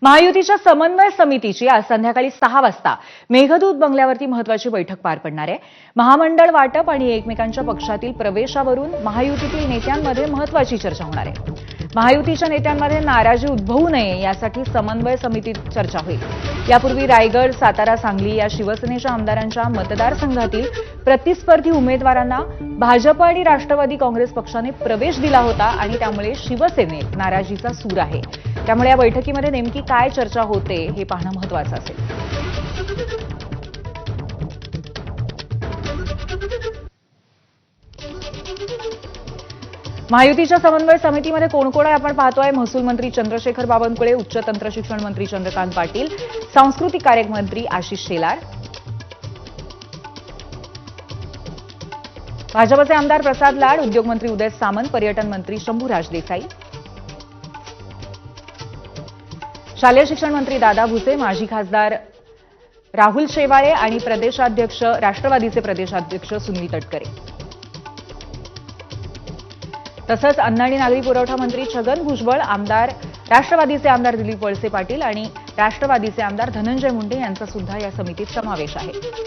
महायुतीच्या समन्वय समितीची आज संध्याकाळी 6 वाजता मेघदूत बंगल्यावरती महत्त्वाची बैठक पार पडणार आहे। महामंडळ वाटप आणि एकमेकांच्या पक्षातील प्रवेशावरून महायुतीतील नेत्यांमध्ये महत्त्वाची चर्चा होणार आहे। महायुतीच्या नेत्यांमध्ये नाराजी उद्भवू नये यासाठी समन्वय समितीत चर्चा होईल। यापूर्वी रायगड, सातारा, सांगली या शिवसेनेच्या आमदारांच्या मतदारसंघातील प्रतिस्पर्धी उमेदवारांना भाजप आणि राष्ट्रवादी काँग्रेस पक्षाने प्रवेश दिला होता आणि त्यामुळे शिवसेनेत नाराजीचा सूर आहे। त्यामुळे या बैठकीमध्ये नेमकी काय चर्चा होते हे पाहणं महत्त्वाचं असेल। महायुतीच्या समन्वय समितीमध्ये कोण कोण आहे आपण पाहतोय। महसूल मंत्री चंद्रशेखर बावनकुळे, उच्च तंत्र शिक्षण मंत्री चंद्रकांत पाटील, सांस्कृतिक कार्य मंत्री आशिष शेलार, भाजपचे आमदार प्रसाद लाड, उद्योग मंत्री उदय सामंत, पर्यटन मंत्री शंभूराज देसाई, शालेय शिक्षण मंत्री दादा भुसे, माजी खासदार राहुल शेवाळे आणि प्रदेशाध्यक्ष राष्ट्रवादीचे प्रदेशाध्यक्ष सुनील तटकरे, तसंच अन्न आणि नागरी पुरवठा मंत्री छगन भुजबळ, राष्ट्रवादीचे आमदार दिलीप वळसे पाटील आणि राष्ट्रवादीचे आमदार धनंजय मुंडे यांचा सुद्धा या समितीत समावेश आहे।